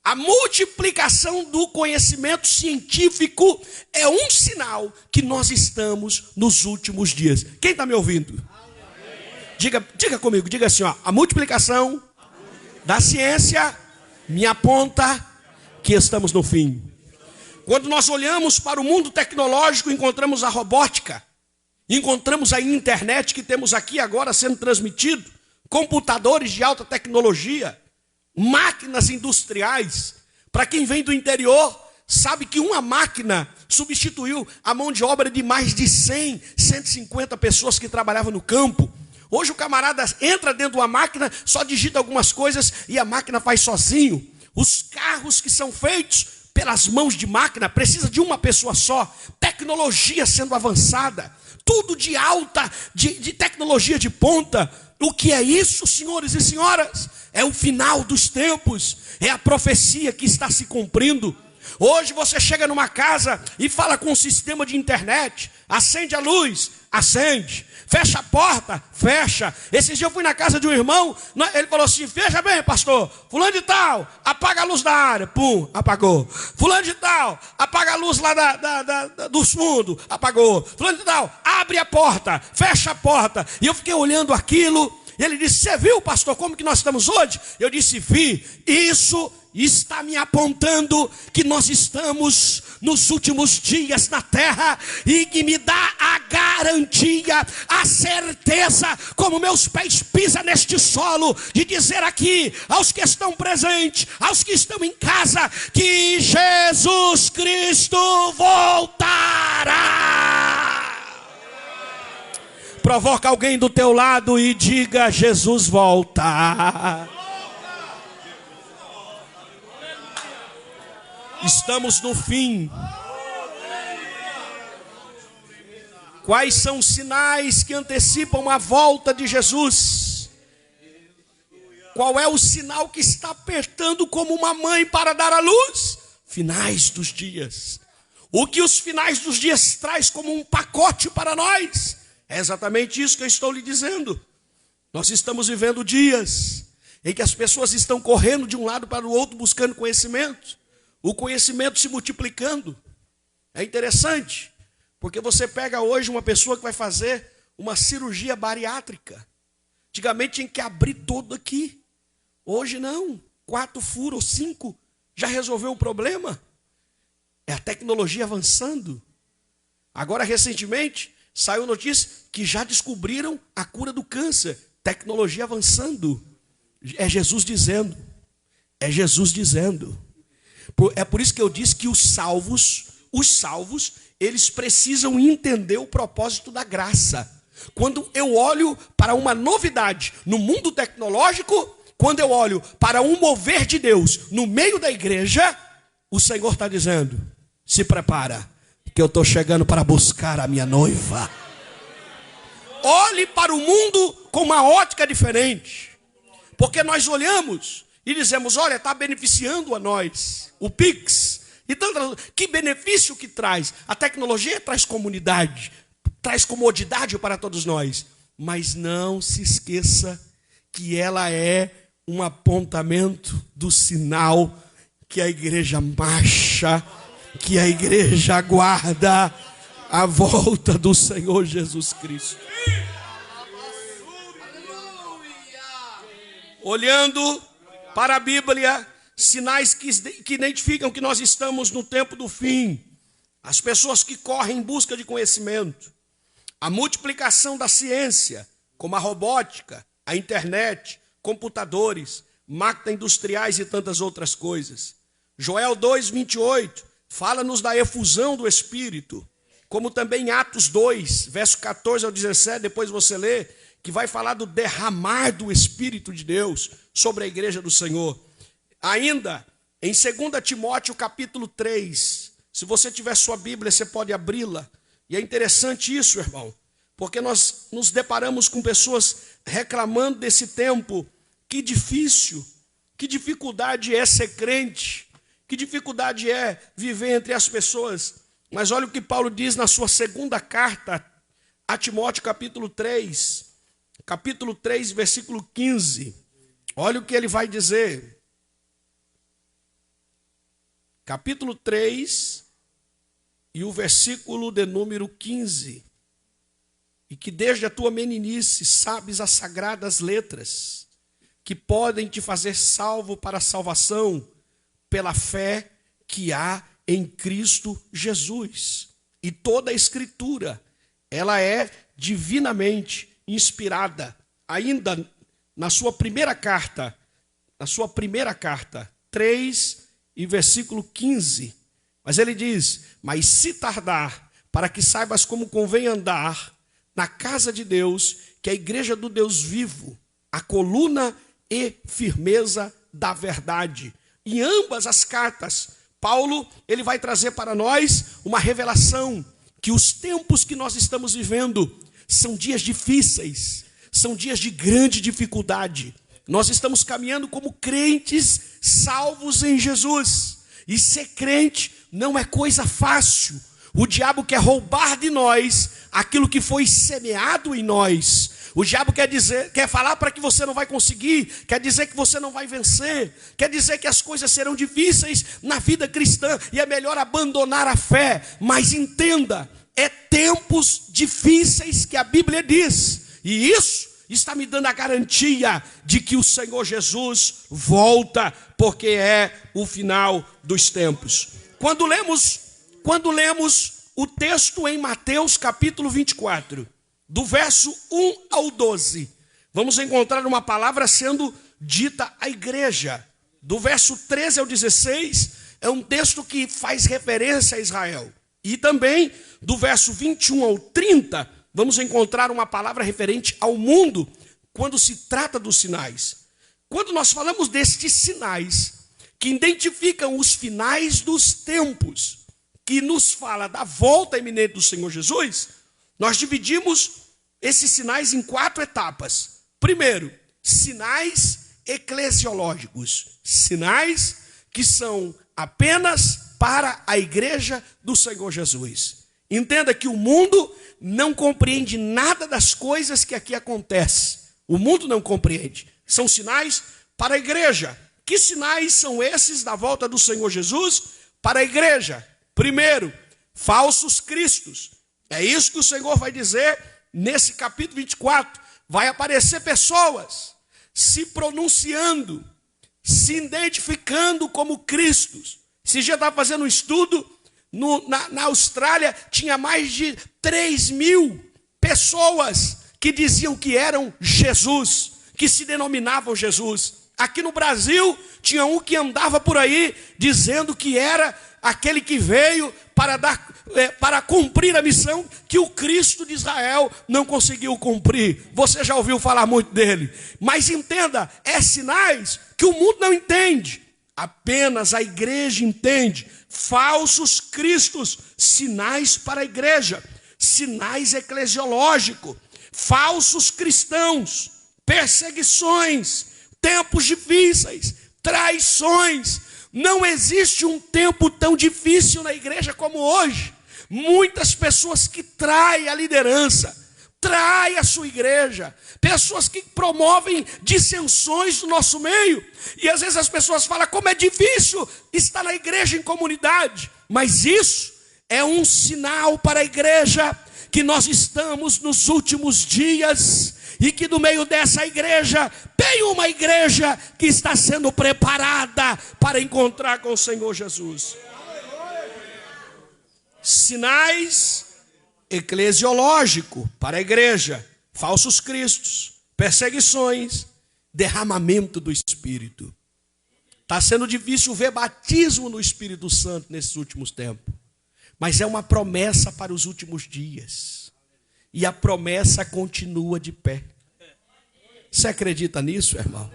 A multiplicação do conhecimento científico é um sinal que nós estamos nos últimos dias. Quem está me ouvindo? Diga comigo, diga assim, ó, a multiplicação da ciência me aponta que estamos no fim. Quando nós olhamos para o mundo tecnológico, encontramos a robótica, encontramos a internet que temos aqui agora sendo transmitido, computadores de alta tecnologia, máquinas industriais. Para quem vem do interior, sabe que uma máquina substituiu a mão de obra de mais de 100, 150 pessoas que trabalhavam no campo. Hoje o camarada entra dentro de uma máquina, só digita algumas coisas e a máquina faz sozinho. Os carros que são feitos pelas mãos de máquina precisa de uma pessoa só. Tecnologia sendo avançada, tudo de alta, de tecnologia de ponta. O que é isso, senhores e senhoras? É o final dos tempos, é a profecia que está se cumprindo. Hoje você chega numa casa e fala com o sistema de internet, acende a luz, acende, fecha a porta, fecha. Esses dias eu fui na casa de um irmão, ele falou assim, veja bem, pastor, fulano de tal, apaga a luz da área, pum, apagou. Fulano de tal, apaga a luz lá dos fundos, apagou. Fulano de tal, abre a porta, fecha a porta. E eu fiquei olhando aquilo, e ele disse, você viu, pastor, como que nós estamos hoje? Eu disse, vi. Isso está me apontando que nós estamos nos últimos dias na terra, e que me dá a garantia, a certeza, como meus pés pisam neste solo, de dizer aqui aos que estão presentes, aos que estão em casa, que Jesus Cristo voltará. Provoca alguém do teu lado e diga, Jesus volta. Estamos no fim. Quais são os sinais que antecipam a volta de Jesus? Qual é o sinal que está apertando como uma mãe para dar à luz? Finais dos dias. O que os finais dos dias traz como um pacote para nós? É exatamente isso que eu estou lhe dizendo. Nós estamos vivendo dias em que as pessoas estão correndo de um lado para o outro buscando conhecimento. O conhecimento se multiplicando. É interessante, porque você pega hoje uma pessoa que vai fazer uma cirurgia bariátrica. Antigamente tinha que abrir todo aqui. Hoje não. 4 furos ou 5 já resolveu o problema. É a tecnologia avançando. Agora, recentemente, saiu notícia que já descobriram a cura do câncer. Tecnologia avançando. É Jesus dizendo. É Jesus dizendo. É por isso que eu disse que os salvos, eles precisam entender o propósito da graça. Quando eu olho para uma novidade no mundo tecnológico, quando eu olho para um mover de Deus no meio da igreja, o Senhor está dizendo: se prepara, que eu estou chegando para buscar a minha noiva. Olhe para o mundo com uma ótica diferente. Porque nós olhamos e dizemos: olha, está beneficiando a nós. O Pix. E tanto, que benefício que traz? A tecnologia traz comunidade, traz comodidade para todos nós. Mas não se esqueça que ela é um apontamento do sinal que a igreja marcha, que a igreja aguarda a volta do Senhor Jesus Cristo. Olhando para a Bíblia, sinais que identificam que nós estamos no tempo do fim. As pessoas que correm em busca de conhecimento. A multiplicação da ciência, como a robótica, a internet, computadores, máquinas industriais e tantas outras coisas. Joel 2:28 fala-nos da efusão do Espírito, como também Atos 2, verso 14 ao 17, depois você lê, que vai falar do derramar do Espírito de Deus sobre a igreja do Senhor. Ainda, em 2 Timóteo capítulo 3, se você tiver sua Bíblia, você pode abri-la. E é interessante isso, irmão, porque nós nos deparamos com pessoas reclamando desse tempo. Que difícil, que dificuldade é ser crente, que dificuldade é viver entre as pessoas. Mas olha o que Paulo diz na sua segunda carta a Timóteo, capítulo 3, versículo 15. Olha o que ele vai dizer. Capítulo 3 e o versículo de número 15. E que desde a tua meninice sabes as sagradas letras, que podem te fazer salvo para a salvação, pela fé que há em Cristo Jesus. E toda a Escritura, ela é divinamente inspirada. Ainda na sua primeira carta, 3 e versículo 15. Mas ele diz: mas se tardar, para que saibas como convém andar na casa de Deus, que é a igreja do Deus vivo, a coluna e firmeza da verdade. Em ambas as cartas, Paulo, ele vai trazer para nós uma revelação que os tempos que nós estamos vivendo são dias difíceis, são dias de grande dificuldade. Nós estamos caminhando como crentes salvos em Jesus. E ser crente não é coisa fácil. O diabo quer roubar de nós aquilo que foi semeado em nós. O diabo quer falar para que você não vai conseguir, quer dizer que você não vai vencer, quer dizer que as coisas serão difíceis na vida cristã e é melhor abandonar a fé. Mas entenda, é tempos difíceis que a Bíblia diz, e isso está me dando a garantia de que o Senhor Jesus volta, porque é o final dos tempos. Quando lemos o texto em Mateus capítulo 24, do verso 1 ao 12, vamos encontrar uma palavra sendo dita à igreja. Do verso 13 ao 16, é um texto que faz referência a Israel. E também, do verso 21 ao 30, vamos encontrar uma palavra referente ao mundo, quando se trata dos sinais. Quando nós falamos destes sinais, que identificam os finais dos tempos, que nos fala da volta iminente do Senhor Jesus, nós dividimos esses sinais em 4 etapas. Primeiro, sinais eclesiológicos, sinais que são apenas para a igreja do Senhor Jesus. Entenda que o mundo não compreende nada das coisas que aqui acontecem. O mundo não compreende. São sinais para a igreja. Que sinais são esses da volta do Senhor Jesus para a igreja? Primeiro, falsos cristos. É isso que o Senhor vai dizer nesse capítulo 24. Vai aparecer pessoas se pronunciando, se identificando como Cristos. Esse dia eu estava fazendo um estudo na Austrália, tinha mais de 3.000 pessoas que diziam que eram Jesus, que se denominavam Jesus. Aqui no Brasil, tinha um que andava por aí dizendo que era aquele que veio para cumprir a missão que o Cristo de Israel não conseguiu cumprir. Você já ouviu falar muito dele. Mas entenda, é sinais que o mundo não entende. Apenas a igreja entende. Falsos cristos, sinais para a igreja, sinais eclesiológicos, falsos cristãos, perseguições, tempos difíceis, traições. Não existe um tempo tão difícil na igreja como hoje. Muitas pessoas que traem a liderança, traem a sua igreja, pessoas que promovem dissensões no nosso meio. E às vezes as pessoas falam como é difícil estar na igreja em comunidade. Mas isso é um sinal para a igreja que nós estamos nos últimos dias e que no meio dessa igreja tem uma igreja que está sendo preparada para encontrar com o Senhor Jesus. Sinais eclesiológicos para a igreja, falsos cristos, perseguições, derramamento do Espírito. Está sendo difícil ver batismo no Espírito Santo nesses últimos tempos, mas é uma promessa para os últimos dias, e a promessa continua de pé. Você acredita nisso, irmão?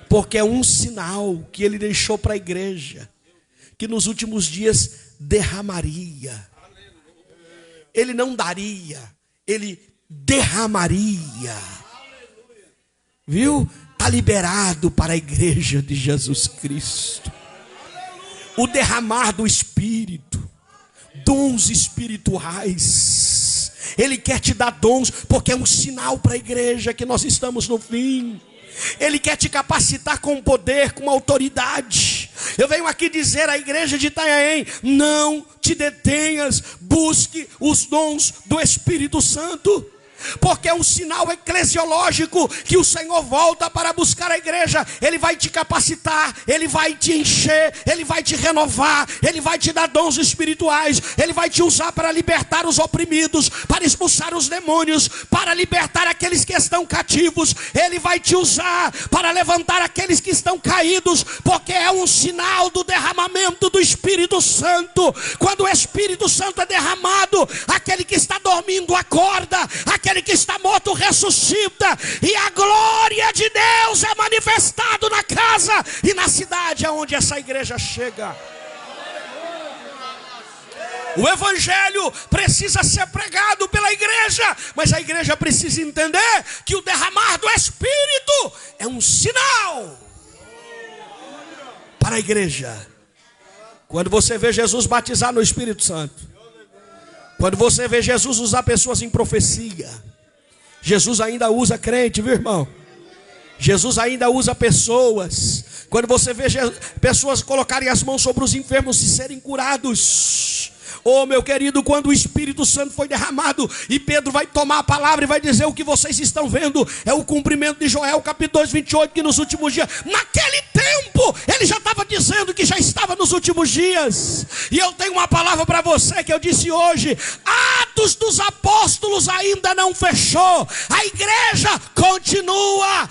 Porque é um sinal que ele deixou para a igreja, que nos últimos dias derramaria. Ele não daria, ele derramaria. Viu? Está liberado para a igreja de Jesus Cristo o derramar do Espírito, dons espirituais. Ele quer te dar dons, porque é um sinal para a igreja que nós estamos no fim. Ele quer te capacitar com poder, com autoridade. Eu venho aqui dizer à igreja de Itanhaém: não te detenhas, busque os dons do Espírito Santo. Porque é um sinal eclesiológico que o Senhor volta para buscar a igreja. Ele vai te capacitar, ele vai te encher, ele vai te renovar, ele vai te dar dons espirituais, ele vai te usar para libertar os oprimidos, para expulsar os demônios, para libertar aqueles que estão cativos. Ele vai te usar para levantar aqueles que estão caídos, porque é um sinal do derramamento do Espírito Santo. Quando o Espírito Santo é derramado, aquele que está dormindo acorda, aquele que está morto ressuscita, e a glória de Deus é manifestado na casa e na cidade aonde essa igreja chega. O evangelho precisa ser pregado pela igreja, mas a igreja precisa entender que o derramar do Espírito é um sinal para a igreja. Quando você vê Jesus batizar no Espírito Santo, quando você vê Jesus usar pessoas em profecia, Jesus ainda usa crente, viu, irmão? Jesus ainda usa pessoas. Quando você vê pessoas colocarem as mãos sobre os enfermos e serem curados. Oh, meu querido, quando o Espírito Santo foi derramado, e Pedro vai tomar a palavra e vai dizer: o que vocês estão vendo é o cumprimento de Joel, capítulo 2, 28, que nos últimos dias, naquele tempo, ele já estava dizendo que já estava nos últimos dias. E eu tenho uma palavra para você que eu disse hoje: Atos dos Apóstolos ainda não fechou. A igreja continua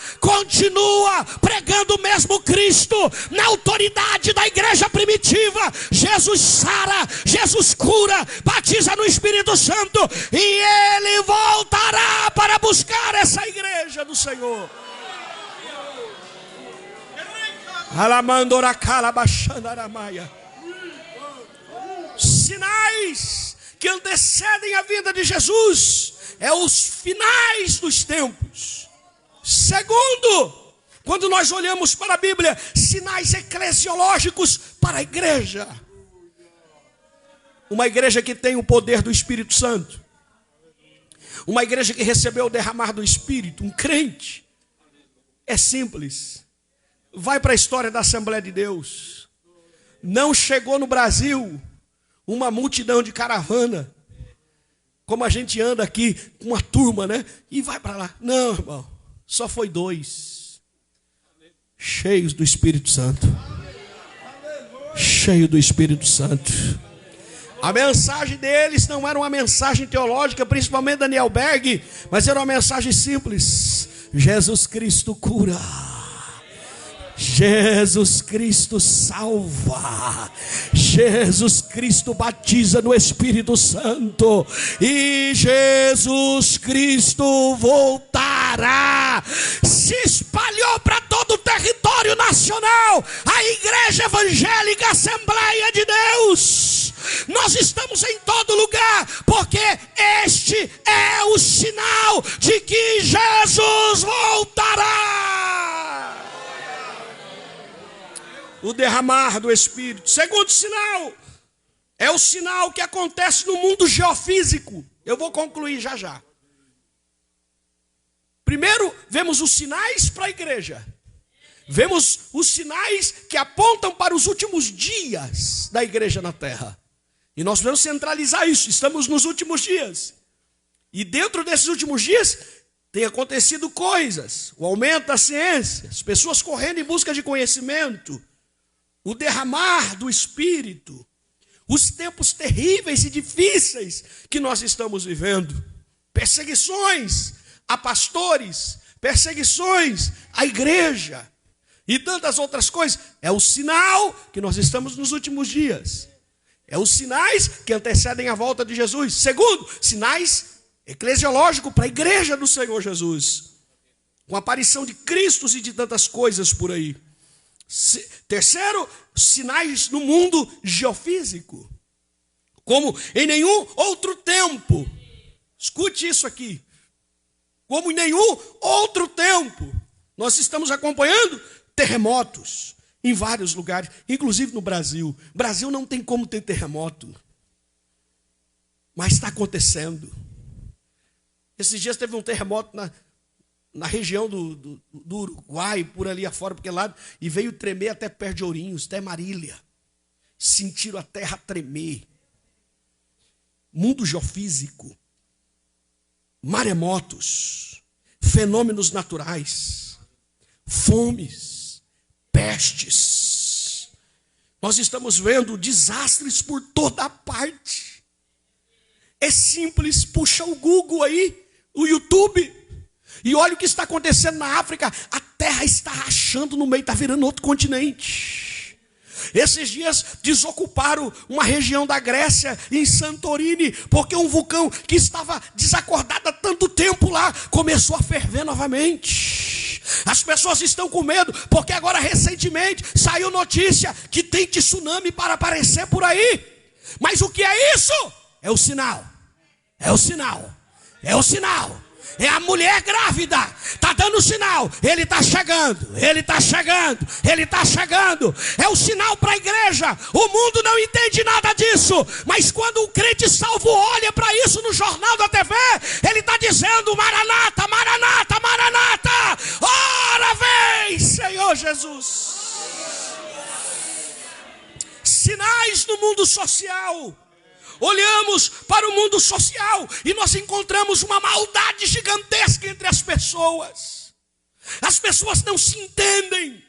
pregando o mesmo Cristo, na autoridade da igreja primitiva. Jesus sara, Jesus cura, batiza no Espírito Santo, e ele voltará para buscar essa igreja do Senhor. Sinais que antecedem a vinda de Jesus é os finais dos tempos. Segundo, Quando nós olhamos para a Bíblia, sinais eclesiológicos para a igreja. Uma igreja que tem o poder do Espírito Santo. Uma igreja que recebeu o derramar do Espírito, um crente. É simples. Vai para a história da Assembleia de Deus. Não chegou no Brasil uma multidão de caravana, como a gente anda aqui com uma turma, né? E vai para lá. Não, irmão. Só foi 2. Cheios do Espírito Santo. Cheio do Espírito Santo. A mensagem deles não era uma mensagem teológica, principalmente Daniel Berg, mas era uma mensagem simples. Jesus Cristo cura. Jesus Cristo salva. Jesus Cristo batiza no Espírito Santo. E Jesus Cristo voltará. Se espalhou para todo o território nacional a Igreja Evangélica Assembleia de Deus. Nós estamos em todo lugar, porque este é o sinal de que Jesus voltará. O derramar do Espírito. Segundo sinal, é o sinal que acontece no mundo geofísico. Eu vou concluir já já. Primeiro, vemos os sinais para a igreja. Vemos os sinais que apontam para os últimos dias da igreja na terra. E nós vamos centralizar isso. Estamos nos últimos dias. E dentro desses últimos dias, tem acontecido coisas. O aumento da ciência, as pessoas correndo em busca de conhecimento, o derramar do Espírito, os tempos terríveis e difíceis que nós estamos vivendo, perseguições a pastores, perseguições à igreja e tantas outras coisas. É o sinal que nós estamos nos últimos dias. É os sinais que antecedem a volta de Jesus. Segundo, sinais eclesiológicos para a igreja do Senhor Jesus, com a aparição de Cristos e de tantas coisas por aí. Terceiro, sinais no mundo geofísico, como em nenhum outro tempo. Escute isso aqui. Como em nenhum outro tempo, nós estamos acompanhando terremotos em vários lugares, inclusive no Brasil. O Brasil não tem como ter terremoto, mas está acontecendo. Esses dias teve um terremoto na região do Uruguai, por ali afora, porque lá, e veio tremer até perto de Ourinhos, até Marília. Sentiram a terra tremer. Mundo geofísico, maremotos, fenômenos naturais, fomes, pestes. Nós estamos vendo desastres por toda parte. É simples, puxa o Google aí, o YouTube, e olha o que está acontecendo na África. A terra está rachando no meio, está virando outro continente. Esses dias desocuparam uma região da Grécia, em Santorini, porque um vulcão que estava desacordado há tanto tempo lá, começou a ferver novamente. As pessoas estão com medo, porque agora recentemente saiu notícia que tem tsunami para aparecer por aí. Mas o que é isso? É o sinal. É o sinal. É o sinal. É a mulher grávida, está dando sinal, ele está chegando, ele está chegando, ele está chegando. É o sinal para a igreja. O mundo não entende nada disso, mas quando um crente salvo olha para isso no jornal da TV, ele está dizendo: Maranata, Maranata, Maranata, ora vem, Senhor Jesus. Sinais no mundo social. Olhamos para o mundo social e nós encontramos uma maldade gigantesca entre as pessoas. As pessoas não se entendem,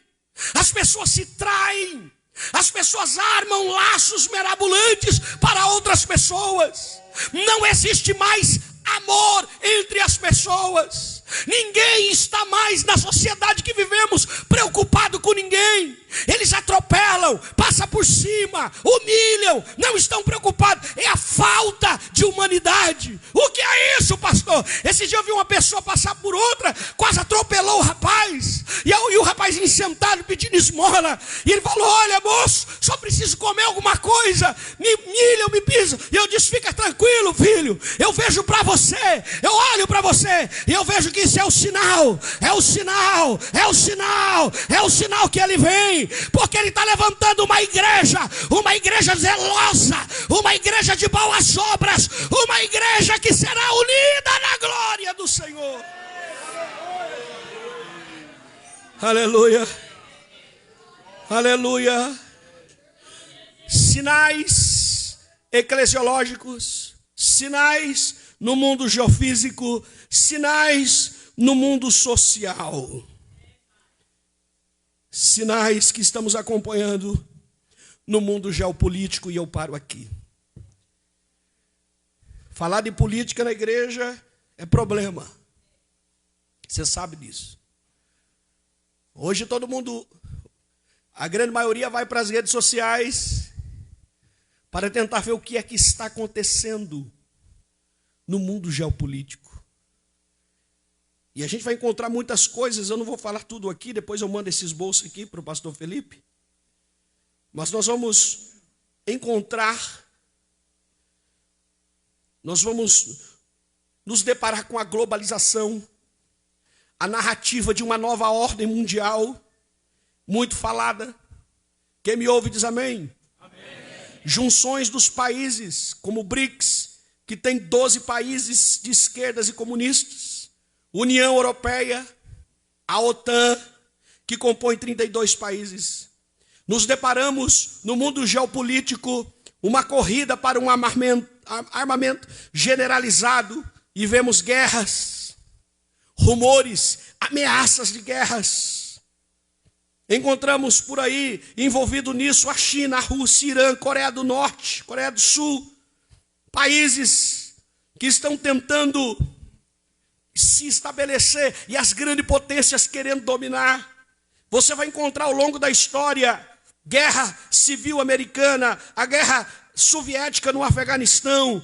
as pessoas se traem, as pessoas armam laços mirabolantes para outras pessoas. Não existe mais amor entre as pessoas. Ninguém está mais na sociedade que vivemos preocupado com ninguém. Eles atropelam, passam por cima, humilham, não estão preocupados. É a falta de humanidade. O que é isso, pastor? Esse dia eu vi uma pessoa passar por outra, quase atropelou o rapaz. E o rapazinho sentado pedindo esmola. E ele falou: olha, moço, só preciso comer alguma coisa. Me humilham, me pisam. E eu disse: fica tranquilo, filho. Eu vejo para você, eu olho para você. E eu vejo que isso é o sinal. É o sinal, é o sinal, é o sinal que ele vem. Porque ele está levantando uma igreja zelosa, uma igreja de boas obras, uma igreja que será unida na glória do Senhor. Aleluia, aleluia. Sinais eclesiológicos, sinais no mundo geofísico, sinais no mundo social. Sinais que estamos acompanhando no mundo geopolítico, e eu paro aqui. Falar de política na igreja é problema. Você sabe disso. Hoje todo mundo, a grande maioria vai para as redes sociais para tentar ver o que é que está acontecendo no mundo geopolítico. E a gente vai encontrar muitas coisas, eu não vou falar tudo aqui, depois eu mando esses bolsos aqui para o pastor Felipe. Mas nós vamos encontrar, nós vamos nos deparar com a globalização, a narrativa de uma nova ordem mundial, muito falada. Quem me ouve diz amém. Amém. Junções dos países, como o BRICS, que tem 12 países de esquerdas e comunistas. União Europeia, a OTAN, que compõe 32 países. Nos deparamos no mundo geopolítico uma corrida para um armamento generalizado e vemos guerras, rumores, ameaças de guerras. Encontramos por aí, envolvido nisso, a China, a Rússia, Irã, Coreia do Norte, Coreia do Sul. Países que estão tentando se estabelecer e as grandes potências querendo dominar. Você vai encontrar ao longo da história guerra civil americana, a guerra soviética no Afeganistão,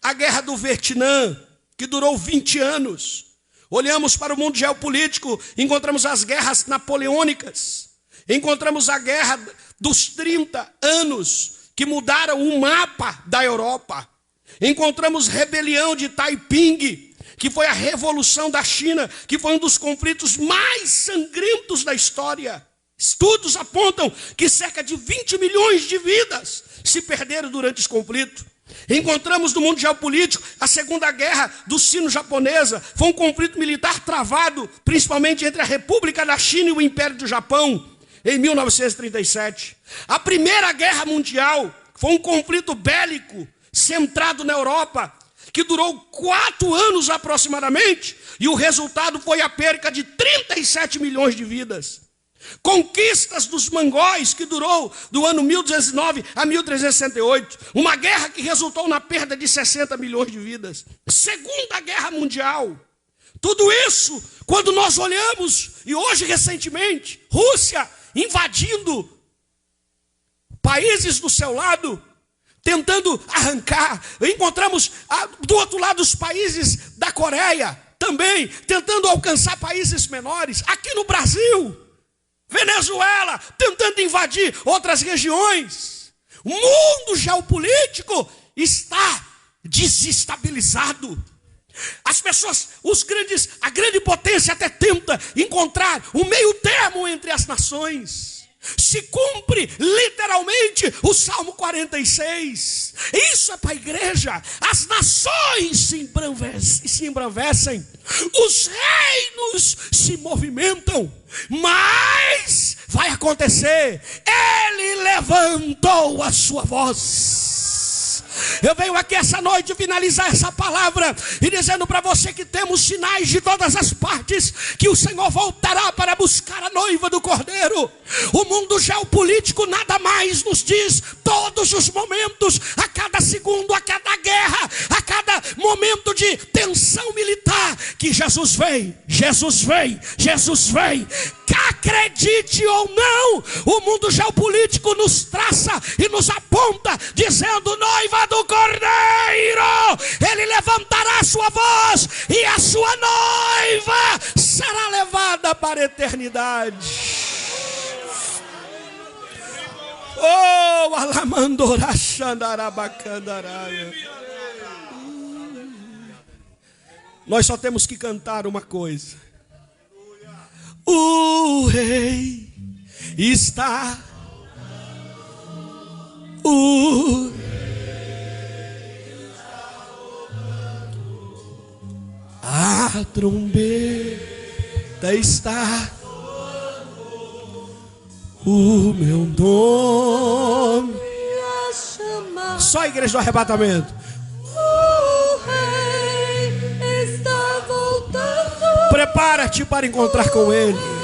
a guerra do Vietnã, que durou 20 anos. Olhamos para o mundo geopolítico, encontramos as guerras napoleônicas, encontramos a guerra dos 30 anos, que mudaram o mapa da Europa. Encontramos rebelião de Taiping, que foi a revolução da China, que foi um dos conflitos mais sangrentos da história. Estudos apontam que cerca de 20 milhões de vidas se perderam durante esse conflito. Encontramos no mundo geopolítico a Segunda Guerra do Sino-Japonesa. Foi um conflito militar travado, principalmente entre a República da China e o Império do Japão, em 1937. A Primeira Guerra Mundial foi um conflito bélico centrado na Europa, que durou 4 anos aproximadamente, e o resultado foi a perca de 37 milhões de vidas. Conquistas dos mongóis, que durou do ano 1209 a 1368, uma guerra que resultou na perda de 60 milhões de vidas. Segunda Guerra Mundial. Tudo isso, quando nós olhamos, e hoje recentemente, Rússia invadindo países do seu lado, tentando arrancar. Encontramos do outro lado os países da Coreia, também tentando alcançar países menores. Aqui no Brasil, Venezuela, tentando invadir outras regiões. O mundo geopolítico está desestabilizado. As pessoas, a grande potência até tenta encontrar um meio termo entre as nações. Se cumpre literalmente o Salmo 46. Isso é para a igreja. As nações se embravecem, os reinos se movimentam, mas vai acontecer. Ele levantou a sua voz. Eu venho aqui essa noite finalizar essa palavra e dizendo para você que temos sinais de todas as partes que o Senhor voltará para buscar a noiva do Cordeiro. O mundo geopolítico nada mais nos diz, todos os momentos, a cada segundo, a cada guerra, a cada momento de tensão militar, que Jesus vem, Jesus vem, Jesus vem. Acredite ou não, o mundo geopolítico nos traça e nos aponta, dizendo: noiva do Cordeiro, ele levantará a sua voz e a sua noiva será levada para a eternidade. Oh, alamandora xandarabacandaraia. Nós só temos que cantar uma coisa: o rei está, o a trombeta está, o meu nome. Só a igreja do arrebatamento. O rei está voltando. Prepara-te para encontrar com ele.